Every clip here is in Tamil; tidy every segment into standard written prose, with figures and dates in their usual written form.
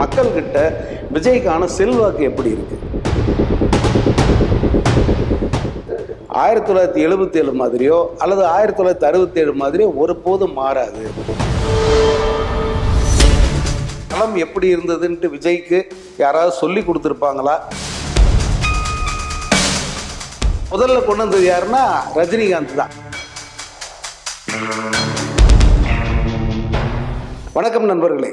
மக்கள்கிட்ட விஜய்க்கான செல்வாக்கு எப்படி இருக்கு? 1977 மாதிரியோ அல்லது 1967 மாதிரியோ ஒருபோதும் மாறாது. களம் எப்படி இருந்ததுன்ட்டு விஜய்க்கு யாராவது சொல்லி கொடுத்துருப்பாங்களா? முதல்ல கொண்டு வந்தது யாருன்னா ரஜினிகாந்த் தான். வணக்கம் நண்பர்களே,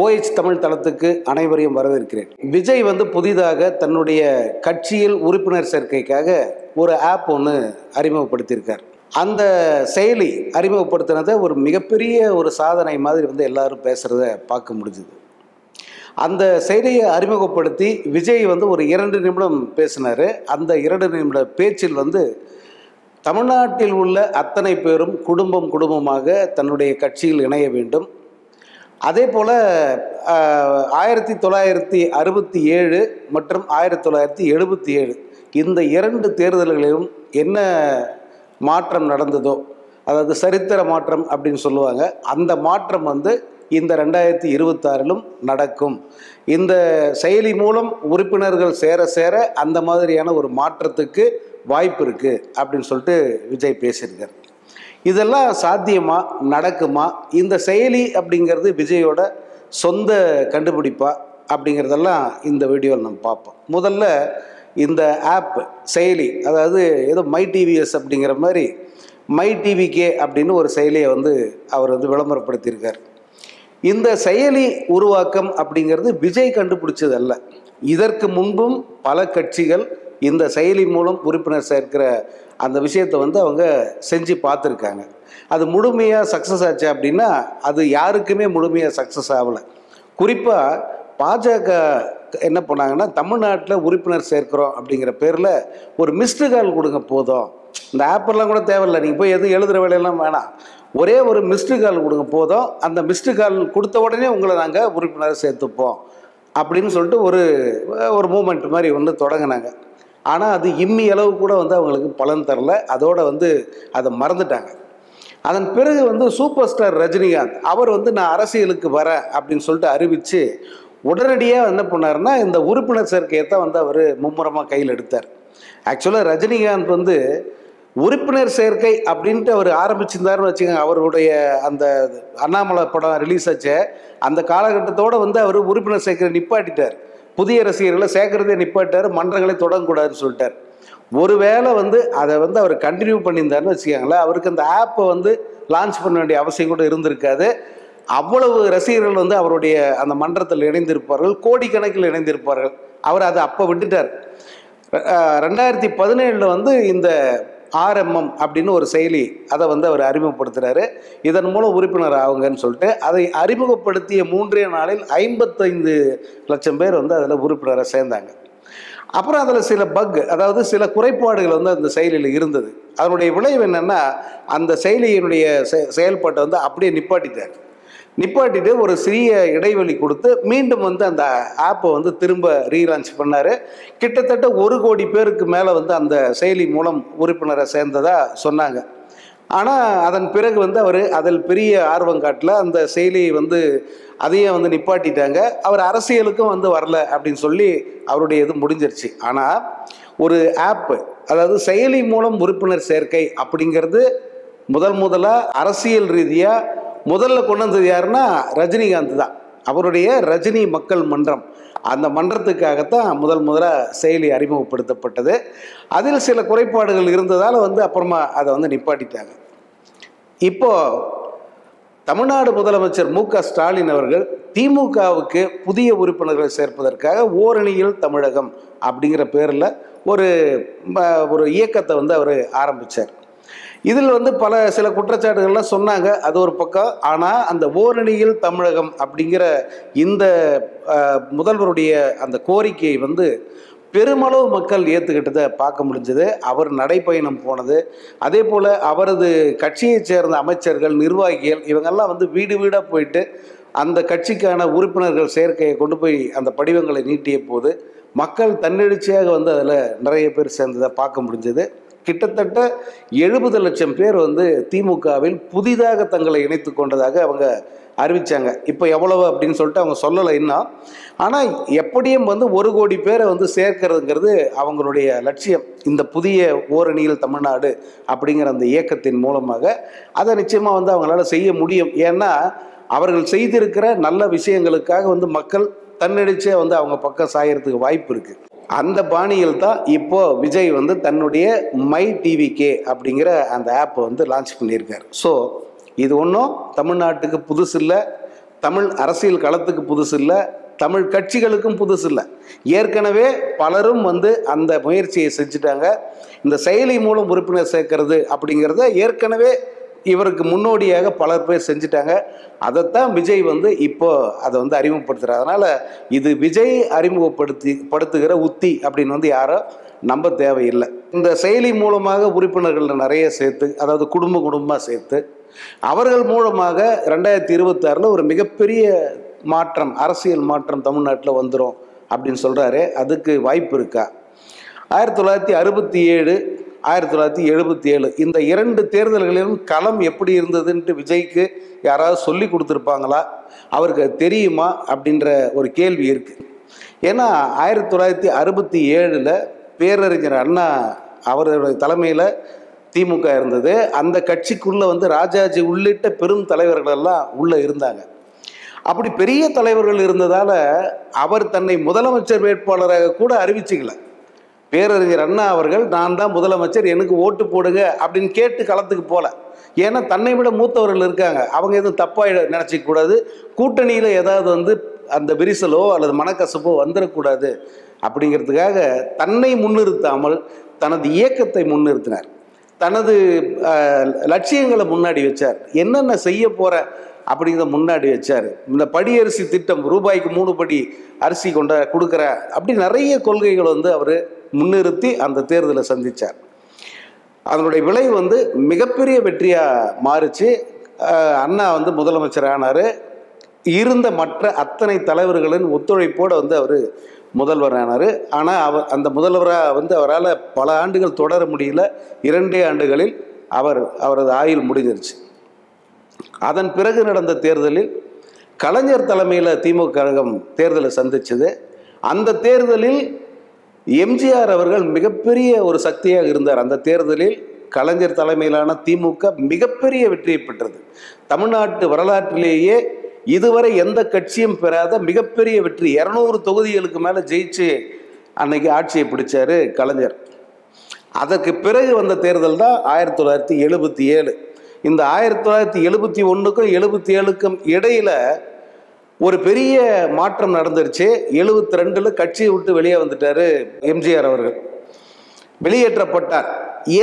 OH தமிழ் தளத்துக்கு அனைவரையும் வரவேற்கிறேன். விஜய் புதிதாக தன்னுடைய கட்சியில் உறுப்பினர் சேர்க்கைக்காக ஒரு ஆப் ஒன்று அறிமுகப்படுத்தியிருக்கார். அந்த செயலி அறிமுகப்படுத்தினதை ஒரு மிகப்பெரிய ஒரு சாதனை மாதிரி எல்லாரும் பேசுகிறத பார்க்க முடிஞ்சுது. அந்த செயலியை அறிமுகப்படுத்தி விஜய் ஒரு 2 நிமிடம் பேசினார். அந்த 2 நிமிட பேச்சில் தமிழ்நாட்டில் உள்ள அத்தனை பேரும் குடும்பமாக தன்னுடைய கட்சியில் இணைய வேண்டும். அதே போல் 1967 மற்றும் 1977 இந்த 2 தேர்தல்களிலும் என்ன மாற்றம் நடந்ததோ, அதாவது சரித்திர மாற்றம் அப்படின்னு சொல்லுவாங்க, அந்த மாற்றம் இந்த 2026 நடக்கும். இந்த செயலி மூலம் உறுப்பினர்கள் சேர அந்த மாதிரியான ஒரு மாற்றத்துக்கு வாய்ப்பு இருக்குது அப்படின்னு சொல்லிட்டு விஜய் பேசியிருக்கார். இதெல்லாம் சாத்தியமா, நடக்குமா? இந்த செயலி அப்படிங்கிறது விஜயோட சொந்த கண்டுபிடிப்பா அப்படிங்கிறதெல்லாம் இந்த வீடியோவில் நம்ம பார்ப்போம். முதல்ல இந்த ஆப் செயலி, அதாவது ஏதோ மை டிவிஎஸ் அப்படிங்கிற மாதிரி மை டிவிகே அப்படின்னு ஒரு செயலியை அவர் விளம்பரப்படுத்தியிருக்கார். இந்த செயலி உருவாக்கம் அப்படிங்கிறது விஜய் கண்டுபிடிச்சது அல்ல. இதற்கு முன்பும் பல கட்சிகள் இந்த செயலி மூலம் உறுப்பினர் சேர்க்கிற அந்த விஷயத்தை அவங்க செஞ்சு பார்த்துருக்காங்க. அது முழுமையாக சக்ஸஸ் ஆச்சு அப்படின்னா அது யாருக்குமே முழுமையாக சக்ஸஸ் ஆகலை. குறிப்பாக பாஜக என்ன பண்ணாங்கன்னா, தமிழ்நாட்டில் உறுப்பினர் சேர்க்கிறோம் அப்படிங்கிற பேரில் ஒரு மிஸ்டு கால் கொடுங்க போதும், இந்த ஆப்பெல்லாம் கூட தேவையில்லை, நீங்கள் போய் எதுவும் எழுதுகிற வேலையெல்லாம் வேணாம், ஒரே ஒரு மிஸ்டு கால் கொடுங்க போதும், அந்த மிஸ்டு கால் கொடுத்த உடனே உங்களை நாங்கள் உறுப்பினரை சேர்த்துப்போம் அப்படின்னு சொல்லிட்டு ஒரு மூமெண்ட் மாதிரி தொடங்கினாங்க. ஆனால் அது இம்மி அளவு கூட அவங்களுக்கு பலன் தரல. அதோட அதை மறந்துட்டாங்க. அதன் பிறகு சூப்பர் ஸ்டார் ரஜினிகாந்த் அவர் நான் அரசியலுக்கு வரேன் அப்படின்னு சொல்லிட்டு அறிவித்து உடனடியாக என்ன பண்ணாருன்னா, இந்த உறுப்பினர் சேர்க்கையை தான் அவர் மும்முரமாக கையில் எடுத்தார். ஆக்சுவலாக ரஜினிகாந்த் உறுப்பினர் சேர்க்கை அப்படின்ட்டு அவர் ஆரம்பிச்சிருந்தாருன்னு வச்சுக்கோங்க. அவருடைய அந்த அண்ணாமலை படம் ரிலீஸ் ஆச்சு, அந்த காலகட்டத்தோடு அவர் உறுப்பினர் சேர்க்கை நிப்பாட்டிட்டார். புதிய ரசிகர்களை சேர்க்கறதே நிப்பாட்டார், மன்றங்களை தொடங்கக்கூடாதுன்னு சொல்லிட்டார். ஒருவேளை அதை அவர் கண்டினியூ பண்ணியிருந்தாருன்னு வச்சுக்கோங்களேன், அவருக்கு அந்த ஆப்பை லான்ச் பண்ண வேண்டிய அவசியம் கூட இருந்திருக்காது. அவ்வளவு ரசிகர்கள் அவருடைய அந்த மன்றத்தில் இணைந்திருப்பார்கள், கோடிக்கணக்கில் இணைந்திருப்பார்கள். அவர் அதை அப்போ விட்டுட்டார். 2017 இந்த RMM அப்படின்னு ஒரு செயலி அதை அவர் அறிமுகப்படுத்துகிறாரு. இதன் மூலம் உறுப்பினர் ஆகுங்கன்னு சொல்லிட்டு அதை அறிமுகப்படுத்திய 3 நாளில் 55 லட்சம் பேர் அதில் உறுப்பினரை சேர்ந்தாங்க. அப்புறம் அதில் சில பக், அதாவது சில குறைபாடுகள் அந்த செயலியில் இருந்தது. அதனுடைய விளைவு என்னென்னா, அந்த செயலியினுடைய செயல்பாட்டை அப்படியே நிப்பாட்டிட்டு ஒரு சிறிய இடைவெளி கொடுத்து மீண்டும் அந்த ஆப்பை திரும்ப ரீலான்ச் பண்ணார். கிட்டத்தட்ட 1 கோடி பேருக்கு மேலே அந்த செயலி மூலம் உறுப்பினரை சேர்ந்ததாக சொன்னாங்க. ஆனால் அதன் பிறகு அவர் அதில் பெரிய ஆர்வம் காட்டல. அந்த செயலியை அதையும் நிப்பாட்டிட்டாங்க. அவர் அரசியலுக்கும் வரல அப்படின்னு சொல்லி அவருடைய இது முடிஞ்சிருச்சு. ஆனால் ஒரு ஆப்பு, அதாவது செயலி மூலம் உறுப்பினர் சேர்க்கை அப்படிங்கிறது முதலாக அரசியல் ரீதியாக முதல்ல கொண்டு வந்தது யாருன்னா ரஜினிகாந்த் தான். அவருடைய ரஜினி மக்கள் மன்றம், அந்த மன்றத்துக்காகத்தான் முதலாக செயலி அறிமுகப்படுத்தப்பட்டது. அதில் சில குறைபாடுகள் இருந்ததால் அப்புறமா அதை நிப்பாட்டிட்டாங்க. இப்போ தமிழ்நாடு முதலமைச்சர் MK ஸ்டாலின் அவர்கள் திமுகவுக்கு புதிய உறுப்பினர்களை சேர்ப்பதற்காக ஓரணியில் தமிழகம் அப்படிங்கிற பேரில் ஒரு இயக்கத்தை அவர் ஆரம்பித்தார். இதில் சில குற்றச்சாட்டுகள்லாம் சொன்னாங்க, அது ஒரு பக்கம். ஆனால் அந்த ஓரணியில் தமிழகம் அப்படிங்கிற இந்த முதல்வருடைய அந்த கோரிக்கையை பெருமளவு மக்கள் ஏற்றுக்கிட்டதை பார்க்க முடிஞ்சது. அவர் நடைப்பயணம் போனது, அதே போல் அவரது கட்சியைச் சேர்ந்த அமைச்சர்கள், நிர்வாகிகள் இவங்கெல்லாம் வீடு வீடாக போயிட்டு அந்த கட்சிக்கான உறுப்பினர்கள் சேர்க்கையை கொண்டு போய் அந்த படிவங்களை நீட்டிய போது மக்கள் தன்னெழுச்சியாக அதில் நிறைய பேர் சேர்ந்ததை பார்க்க முடிஞ்சது. கிட்டத்தட்ட 70 லட்சம் பேர் திமுகவில் புதிதாக தங்களை இணைத்து கொண்டதாக அவங்க அறிவித்தாங்க. இப்போ எவ்வளவு அப்படின்னு சொல்லிட்டு அவங்க சொல்லலை இன்னும். ஆனால் எப்படியும் வந்து 1 கோடி பேரை வந்து சேர்க்கிறதுங்கிறது அவங்களுடைய லட்சியம். இந்த புதிய ஓரணியில் தமிழ்நாடு அப்படிங்கிற அந்த இயக்கத்தின் மூலமாக அதை நிச்சயமாக வந்து அவங்களால செய்ய முடியும். ஏன்னா அவர்கள் செய்திருக்கிற நல்ல விஷயங்களுக்காக வந்து மக்கள் தன்னெடிச்சே வந்து அவங்க பக்கம் சாயறதுக்கு வாய்ப்பு இருக்குது. அந்த பாணியில் தான் இப்போ விஜய் வந்து தன்னுடைய மை டிவிகே அப்படிங்கிற அந்த ஆப்பை வந்து லான்ச் பண்ணியிருக்கார். ஸோ இது ஒன்றும் தமிழ்நாட்டுக்கு புதுசு இல்லை, தமிழ் அரசியல் களத்துக்கு புதுசு இல்லை, தமிழ் கட்சிகளுக்கும் புதுசு இல்லை. ஏற்கனவே பலரும் வந்து அந்த முயற்சியை செஞ்சுட்டாங்க. இந்த செயலி மூலம் உறுப்பினர் சேர்க்கறது அப்படிங்கிறத ஏற்கனவே இவருக்கு முன்னோடியாக பலர் பேர் செஞ்சுட்டாங்க. அதைத்தான் விஜய் வந்து இப்போ அதை வந்து அறிமுகப்படுத்துகிறார். அதனால் இது விஜய் அறிமுகப்படுத்துகிற உத்தி அப்படின்னு வந்து யாரும் நம்ப தேவையில்லை. இந்த செயலி மூலமாக உறுப்பினர்கள் நிறைய சேர்த்து, அதாவது குடும்பமாக சேர்த்து, அவர்கள் மூலமாக 2026 ஒரு மிகப்பெரிய மாற்றம், அரசியல் மாற்றம் தமிழ்நாட்டில் வந்துடும் அப்படின்னு சொல்கிறாரு. அதுக்கு வாய்ப்பு இருக்கா? 1967 1977 இந்த 2 தேர்தல்களிலும் களம் எப்படி இருந்ததுன்ட்டு விஜய்க்கு யாராவது சொல்லி கொடுத்துருப்பாங்களா, அவருக்கு தெரியுமா அப்படின்ற ஒரு கேள்வி இருக்குது. ஏன்னா 1967 பேரறிஞர் அண்ணா அவருடைய தலைமையில் திமுக இருந்தது. அந்த கட்சிக்குள்ளே வந்து ராஜாஜி உள்ளிட்ட பெரும் தலைவர்கள் எல்லாம் உள்ளே இருந்தாங்க. அப்படி பெரிய தலைவர்கள் இருந்ததால் அவர் தன்னை முதலமைச்சர் வேட்பாளராக கூட அறிவிச்சுக்கல. பேரறிஞர் அண்ணா அவர்கள் நான் தான் முதலமைச்சர், எனக்கு ஓட்டு போடுங்க அப்படின்னு கேட்டு களத்துக்கு போகல. ஏன்னா தன்னை விட மூத்தவர்கள் இருக்காங்க, அவங்க எதுவும் தப்பாக நினச்சிக்க கூடாது, கூட்டணியில் ஏதாவது வந்து அந்த விரிசலோ அல்லது மனக்கசப்போ வந்துடக்கூடாது அப்படிங்கிறதுக்காக தன்னை முன்னிறுத்தாமல் தனது இயக்கத்தை முன்னிறுத்தினார். தனது லட்சியங்களை முன்னாடி வச்சார். என்னென்ன செய்ய போகிற அப்படிங்கிறத முன்னாடி வச்சார். இந்த படியரிசி திட்டம், ரூபாய்க்கு 3 படி அரிசி கொடுக்குற அப்படி நிறைய கொள்கைகள் வந்து அவர் முன்னிறுத்தி அந்த தேர்தலை சந்தித்தார். அதனுடைய விளைவு வந்து மிகப்பெரிய வெற்றியாக மாறிச்சு. அண்ணா வந்து முதலமைச்சர் ஆனார். இருந்த மற்ற அத்தனை தலைவர்களின் ஒத்துழைப்போடு வந்து அவர் முதல்வர் ஆனார். ஆனால் அந்த முதல்வராக வந்து அவரால் பல ஆண்டுகள் தொடர முடியல. 2 ஆண்டுகளில் அவரது ஆயுள் முடிஞ்சிருச்சு. அதன் பிறகு நடந்த தேர்தலில் கலைஞர் தலைமையில் திமுக கழகம் தேர்தலை சந்திச்சது. அந்த தேர்தலில் எம்ஜிஆர் அவர்கள் மிகப்பெரிய ஒரு சக்தியாக இருந்தார். அந்த தேர்தலில் கலைஞர் தலைமையிலான திமுக மிகப்பெரிய வெற்றியை பெற்றது. தமிழ்நாட்டு வரலாற்றிலேயே இதுவரை எந்த கட்சியும் பெறாத மிகப்பெரிய வெற்றி. 200 தொகுதிகளுக்கு மேலே ஜெயிச்சு அன்னைக்கு ஆட்சியை பிடிச்சாரு கலைஞர். அதற்கு பிறகு வந்த தேர்தல் தான் 1977. இந்த 1971க்கும் 77க்கும் இடையில ஒரு பெரிய மாற்றம் நடந்துருச்சு. 72 கட்சியை விட்டு வெளியே வந்துட்டாரு எம்ஜிஆர் அவர்கள், வெளியேற்றப்பட்டார்.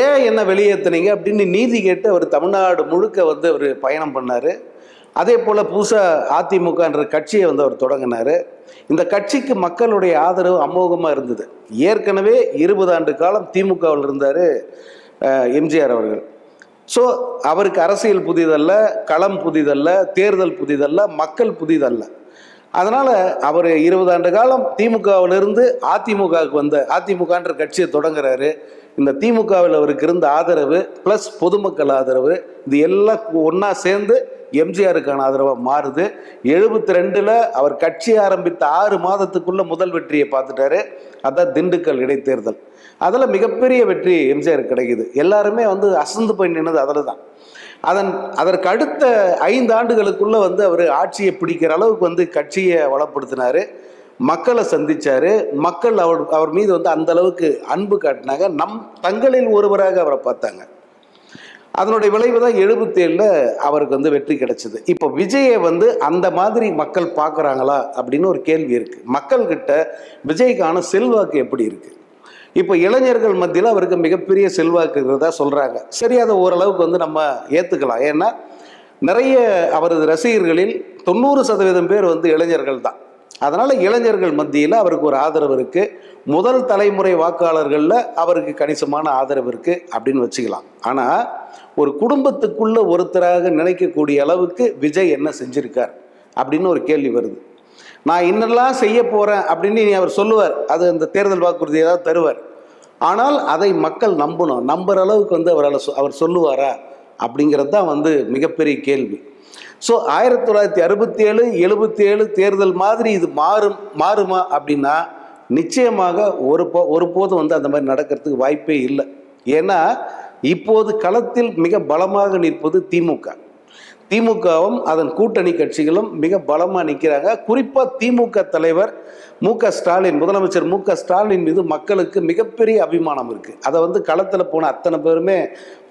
ஏன் என்ன வெளியேற்றினீங்க அப்படின்னு நீதி கேட்டு அவர் தமிழ்நாடு முழுக்க வந்து அவர் பயணம் பண்ணார். அதே போல் புதுசாக அதிமுகன்ற கட்சியை வந்து அவர் தொடங்கினார். இந்த கட்சிக்கு மக்களுடைய ஆதரவு அமோகமாக இருந்தது. ஏற்கனவே 20 ஆண்டு காலம் திமுகவில் இருந்தார் எம்ஜிஆர் அவர்கள். ஸோ அவருக்கு அரசியல் புதிதல்ல, களம் புதிதல்ல, தேர்தல் புதிதல்ல, மக்கள் புதிதல்ல. அதனால் அவர் 20 ஆண்டு காலம் திமுகவிலிருந்து அதிமுகவுக்கு அதிமுகன்ற கட்சியை தொடங்குறாரு. இந்த திமுகவில் அவருக்கு இருந்த ஆதரவு ப்ளஸ் பொதுமக்கள் ஆதரவு இது எல்லாம் ஒன்றா சேர்ந்து எம்ஜிஆருக்கான ஆதரவாக மாறுது. 72 அவர் கட்சி ஆரம்பித்த 6 மாதத்துக்குள்ள முதல் வெற்றியை பார்த்துட்டாரு. அதான் திண்டுக்கல் இடைத்தேர்தல். அதில் மிகப்பெரிய வெற்றி எம்ஜிஆர் கிடைக்குது. எல்லாருமே வந்து அசந்து போய் நின்னது அதில் தான். அதற்கு அடுத்த 5 ஆண்டுகளுக்குள்ள வந்து அவர் ஆட்சியை பிடிக்கிற அளவுக்கு வந்து கட்சியை வளப்படுத்தினார், மக்களை சந்திச்சார். மக்கள் அவர் மீது வந்து அந்த அளவுக்கு அன்பு காட்டினாங்க. தங்களில் ஒருவராக அவரை பார்த்தாங்க. அதனுடைய விளைவு தான் 77 அவருக்கு வந்து வெற்றி கிடைச்சது. இப்போ விஜயை வந்து அந்த மாதிரி மக்கள் பார்க்குறாங்களா அப்படின்னு ஒரு கேள்வி இருக்குது. மக்கள்கிட்ட விஜய்க்கான செல்வாக்கு எப்படி இருக்குது? இப்போ இளைஞர்கள் மத்தியில் அவருக்கு மிகப்பெரிய செல்வாக்கு இருக்கிறதா சொல்கிறாங்க. சரி, அதை ஓரளவுக்கு வந்து நம்ம ஏற்றுக்கலாம். ஏன்னா நிறைய அவரது ரசிகர்களில் 90% பேர் வந்து இளைஞர்கள் தான். அதனால் இளைஞர்கள் மத்தியில் அவருக்கு ஒரு ஆதரவு இருக்குது. முதல் தலைமுறை வாக்காளர்களில் அவருக்கு கணிசமான ஆதரவு இருக்குது அப்படின்னு வச்சுக்கலாம். ஆனால் ஒரு குடும்பத்துக்குள்ள ஒருத்தராக நினைக்கக்கூடிய அளவுக்கு விஜய் என்ன செஞ்சுருக்கார் அப்படின்னு ஒரு கேள்வி வருது. நான் இன்னெல்லாம் செய்ய போகிறேன் அப்படின்னு அவர் சொல்லுவார். அது அந்த தேர்தல் வாக்குறுதி ஏதாவது தருவார். ஆனால் அதை மக்கள் நம்புகிற அளவுக்கு வந்து அவர் சொல்லுவாரா அப்படிங்கிறது தான் வந்து மிகப்பெரிய கேள்வி. ஸோ 1967 77 தேர்தல் மாதிரி இது மாறுமா அப்படின்னா நிச்சயமாக ஒருபோதும் வந்து அந்த மாதிரி நடக்கிறதுக்கு வாய்ப்பே இல்லை. ஏன்னா இப்போது களத்தில் மிக பலமாக நிற்பது திமுகவும் அதன் கூட்டணி கட்சிகளும் மிக பலமாக நிற்கிறாங்க. குறிப்பாக திமுக தலைவர் முதலமைச்சர் மு க ஸ்டாலின் மீது மக்களுக்கு மிகப்பெரிய அபிமானம் இருக்குது. அதை வந்து களத்தில் போன அத்தனை பேருமே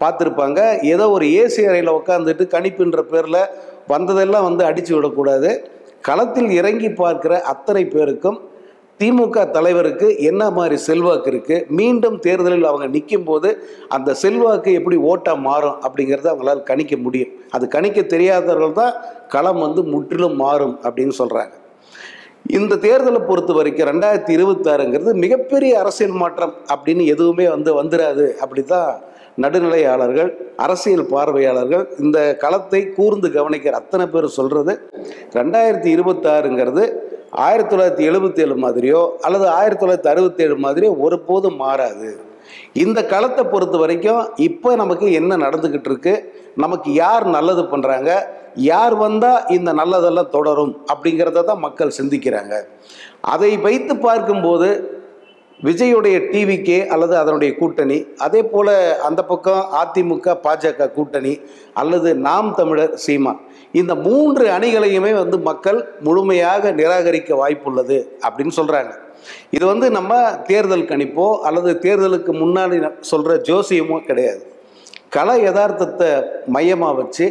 பார்த்துருப்பாங்க. ஏதோ ஒரு ஏசி அறையில் உட்காந்துட்டு கணிப்புன்ற பேரில் வந்ததெல்லாம் வந்து அடித்து விடக்கூடாது. களத்தில் இறங்கி பார்க்குற அத்தனை பேருக்கும் திமுக தலைவருக்கு என்ன மாதிரி செல்வாக்கு இருக்குது, மீண்டும் தேர்தலில் அவங்க நிற்கும் போது அந்த செல்வாக்கு எப்படி ஓட்டாக மாறும் அப்படிங்கிறத அவங்களால் கணிக்க முடியும். அது கணிக்க தெரியாதவர்கள் தான் களம் வந்து முற்றிலும் மாறும் அப்படின்னு சொல்கிறாங்க. இந்த தேர்தலை பொறுத்த வரைக்கும் 2026ங்கிறது மிகப்பெரிய அரசியல் மாற்றம் அப்படின்னு எதுவுமே வந்துடாது. அப்படி தான் நடுநிலையாளர்கள், அரசியல் பார்வையாளர்கள், இந்த களத்தை கூர்ந்து கவனிக்கிற அத்தனை பேர் சொல்கிறது 2026ங்கிறது 1977 மாதிரியோ அல்லது 1967 மாதிரியோ ஒருபோதும் மாறாது. இந்த களத்தை பொறுத்த வரைக்கும் இப்போ நமக்கு என்ன நடந்துக்கிட்டு இருக்கு, நமக்கு யார் நல்லது பண்ணுறாங்க, யார் வந்தால் இந்த நல்லதெல்லாம் தொடரும் அப்படிங்கிறத தான் மக்கள் சிந்திக்கிறாங்க. அதை வைத்து பார்க்கும்போது விஜயுடைய டிவிகே அல்லது அதனுடைய கூட்டணி, அதே போல் அந்த பக்கம் அதிமுக பாஜக கூட்டணி அல்லது நாம் தமிழர் சீமான், இந்த 3 அணிகளையுமே வந்து மக்கள் முழுமையாக நிராகரிக்க வாய்ப்புள்ளது அப்படின்னு சொல்கிறாங்க. இது வந்து நம்ம தேர்தல் கணிப்போ அல்லது தேர்தலுக்கு முன்னாடி சொல்கிற ஜோசியமோ கிடையாது. கள யதார்த்தத்தை மையமாக வச்சு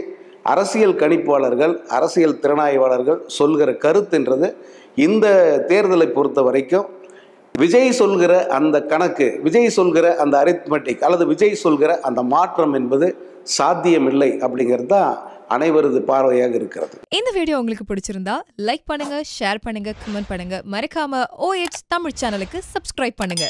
அரசியல் கணிப்பாளர்கள், அரசியல் திறனாய்வாளர்கள் சொல்கிற கருத்துன்றது இந்த தேர்தலை பொறுத்த வரைக்கும் விஜய் சொல்கிற அந்த கணக்கு, விஜய் சொல்கிற அந்த அரித்மெட்டிக் அல்லது விஜய் சொல்கிற அந்த மாற்றம் என்பது சாத்தியமில்லை அப்படிங்கிறது தான் அனைவரது பார்வையாக இருக்கிறது. இந்த வீடியோ உங்களுக்கு பிடிச்சிருந்தா லைக் பண்ணுங்க, ஷேர் பண்ணுங்க, கமெண்ட் பண்ணுங்க. மறக்காம OH தமிழ் சேனலுக்கு சப்ஸ்கிரைப் பண்ணுங்க.